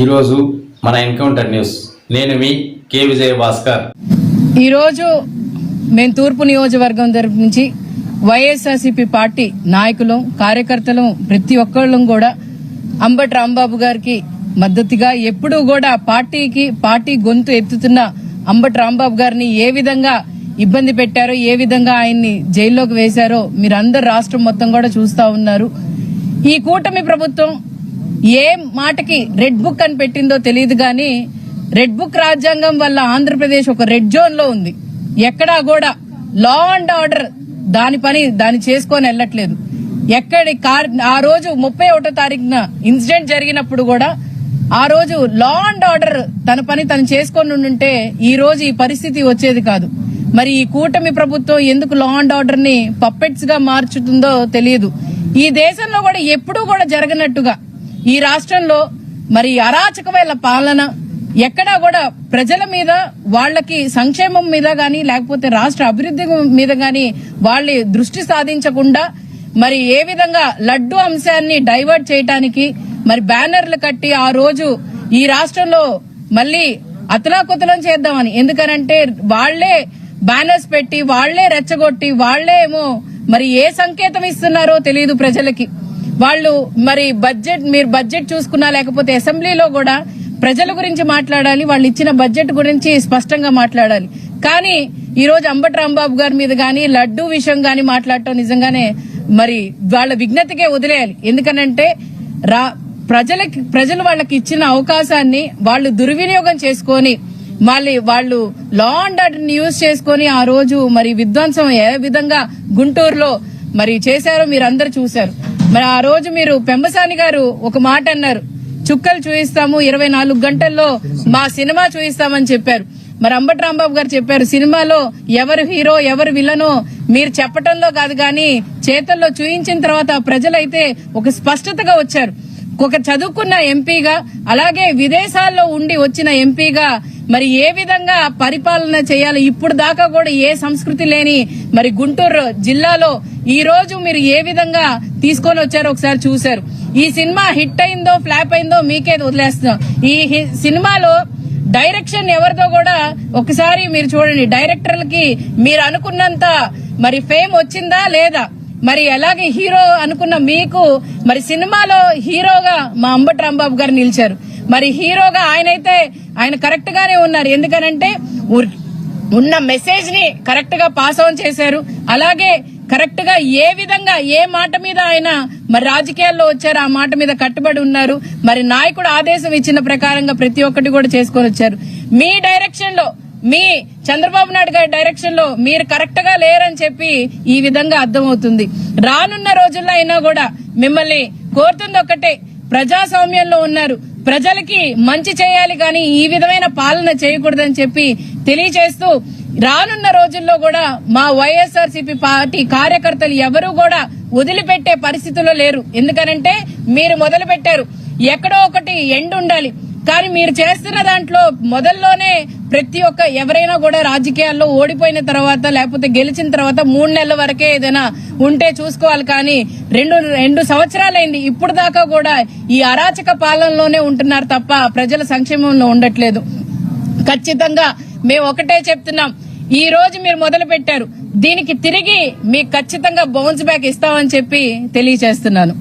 ఈరోజు మన encounter news. నేను మీ కే విజయ భాస్కర్. ఈరోజు మేము తూర్పు నియోజకవర్గం తరపు నుంచి వైఎస్ఆర్సీపీ పార్టీ నాయకులు కార్యకర్తలు ప్రతి ఒక్కళ్ళం కూడా అంబటి రాంబాబు గారికి మద్దతుగా ఎప్పుడూ కూడా పార్టీ గొంతు ఎత్తుతున్న అంబటి రాంబాబు గారిని ఏ విధంగా ఇబ్బంది పెట్టారో, ఏ విధంగా ఆయన్ని జైల్లోకి వేశారో మీరందరూ రాష్ట్రం మొత్తం కూడా చూస్తా ఉన్నారు. ఈ కూటమి ప్రభుత్వం ఏ మాటకి రెడ్ బుక్ అని పెట్టిందో తెలియదు కానీ రెడ్ బుక్ రాజ్యాంగం వల్ల ఆంధ్రప్రదేశ్ ఒక రెడ్ జోన్ లో ఉంది. ఎక్కడా కూడా లా అండ్ ఆర్డర్ దాని చేసుకొని వెళ్ళట్లేదు. ఆ రోజు 31వ తారీఖున ఇన్సిడెంట్ జరిగినప్పుడు కూడా ఆ రోజు లా అండ్ ఆర్డర్ తన పని తను చేసుకొని ఉంటే ఈ రోజు ఈ పరిస్థితి వచ్చేది కాదు. మరి ఈ కూటమి ప్రభుత్వం ఎందుకు లా అండ్ ఆర్డర్ ని పప్పెట్స్ గా మార్చుతుందో తెలియదు. ఈ దేశంలో కూడా ఎప్పుడూ కూడా జరగనట్టుగా ఈ రాష్ట్రంలో మరి అరాచకమైన పాలన, ఎక్కడా కూడా ప్రజల మీద వాళ్ళకి సంక్షేమం మీద గాని లేకపోతే రాష్ట్ర అభివృద్ధి మీద గాని వాళ్ళ దృష్టి సాధించకుండా మరి ఏ విధంగా లడ్డు అంశాన్ని డైవర్ట్ చేయడానికి మరి బ్యానర్లు కట్టి ఆ రోజు ఈ రాష్ట్రంలో మళ్లీ అతలాకుతలం చేద్దామని, ఎందుకనంటే వాళ్లే బ్యానర్స్ పెట్టి వాళ్లే రెచ్చగొట్టి వాళ్లేమో మరి ఏ సంకేతం ఇస్తున్నారో తెలియదు ప్రజలకి. వాళ్ళు మరి మీరు బడ్జెట్ చూసుకున్నా లేకపోతే అసెంబ్లీలో కూడా ప్రజల గురించి మాట్లాడాలి, వాళ్ళు ఇచ్చిన బడ్జెట్ గురించి స్పష్టంగా మాట్లాడాలి. కానీ ఈ రోజు అంబటి రాంబాబు గారి మీద గాని లడ్డూ విషయం గాని మాట్లాడటం నిజంగానే మరి వాళ్ళ విజ్ఞతకే వదిలేయాలి. ఎందుకనంటే ప్రజలు వాళ్ళకి ఇచ్చిన అవకాశాన్ని వాళ్ళు దుర్వినియోగం చేసుకొని వాళ్ళు లా అండ్ ఆర్డర్ యూజ్ చేసుకుని ఆ రోజు మరి విధ్వంసం ఏ విధంగా గుంటూరులో మరి చేశారో మీరందరూ చూశారు. మరి ఆ రోజు మీరు పెంబసాని గారు ఒక మాట అన్నారు, చుక్కలు చూయిస్తాము 24 గంటల్లో మా సినిమా చూయిస్తామని చెప్పారు. మరి అంబటి రాంబాబు గారు చెప్పారు, సినిమాలో ఎవరు హీరో ఎవరు విలనో మీరు చెప్పటంలో కాదు గాని చేతల్లో చూయించిన తర్వాత ప్రజలైతే ఒక స్పష్టతగా వచ్చారు. ఒక చదువుకున్న ఎంపీగా అలాగే విదేశాల్లో ఉండి వచ్చిన ఎంపీగా మరి ఏ విధంగా పరిపాలన చేయాలి, ఇప్పుడు దాకా కూడా ఏ సంస్కృతి లేని మరి గుంటూరు జిల్లాలో ఈ రోజు మీరు ఏ విధంగా తీసుకొని వచ్చారో ఒకసారి చూశారు. ఈ సినిమా హిట్ అయిందో ఫ్లాప్ అయిందో మీకే వదిలేస్తున్నాం. ఈ సినిమాలో డైరెక్షన్ ఎవరిదో కూడా ఒకసారి మీరు చూడండి. డైరెక్టర్లకి మీరు అనుకున్నంత మరి ఫేమ్ వచ్చిందా లేదా, మరి అలాగే హీరో అనుకున్న మీకు మరి సినిమాలో హీరోగా మా అంబటి రాంబాబు గారు నిలిచారు. మరి హీరోగా ఆయన కరెక్ట్ గానే ఉన్నారు. ఎందుకనంటే ఉన్న మెసేజ్ ని కరెక్ట్ గా పాస్ ఆన్ చేశారు. అలాగే కరెక్ట్ గా ఏ విధంగా ఏ మాట మీద ఆయన మరి రాజకీయాల్లో వచ్చారు ఆ మాట మీద కట్టుబడి ఉన్నారు. మరి నాయకుడు ఆదేశం ఇచ్చిన ప్రకారంగా ప్రతి ఒక్కటి కూడా చేసుకొని వచ్చారు. మీ డైరెక్షన్ లో మీ చంద్రబాబు నాయుడు గారి డైరెక్షన్ లో మీరు కరెక్ట్ గా లేరని చెప్పి ఈ విధంగా అర్థమవుతుంది. రానున్న రోజుల్లో అయినా కూడా మిమ్మల్ని కోరుతుంది ఒక్కటే, ప్రజాస్వామ్యంలో ఉన్నారు, ప్రజలకి మంచి చేయాలి కానీ ఈ విధమైన పాలన చేయకూడదని చెప్పి తెలియజేస్తూ రానున్న రోజుల్లో కూడా మా వైఎస్ఆర్సీపీ పార్టీ కార్యకర్తలు ఎవరూ కూడా వదిలిపెట్టే పరిస్థితుల్లో లేరు. ఎందుకనంటే మీరు మొదలు పెట్టారు, ఎక్కడో ఒకటి ఎండ్ ఉండాలి. కానీ మీరు చేస్తున్న దాంట్లో మొదల్లోనే ప్రతి ఒక్క ఎవరైనా కూడా రాజకీయాల్లో ఓడిపోయిన తర్వాత లేకపోతే గెలిచిన తర్వాత 3 నెలల వరకే ఏదైనా ఉంటే చూసుకోవాలి. కానీ 2 సంవత్సరాలైంది, ఇప్పుడు దాకా కూడా ఈ అరాచక పాలనలోనే ఉంటున్నారు తప్ప ప్రజల సంక్షేమంలో ఉండట్లేదు. ఖచ్చితంగా మేము ఒకటే చెప్తున్నాం, ఈ రోజు మీరు మొదలు పెట్టారు, దీనికి తిరిగి మీకు ఖచ్చితంగా బౌన్స్ బ్యాక్ ఇస్తామని చెప్పి తెలియజేస్తున్నాను.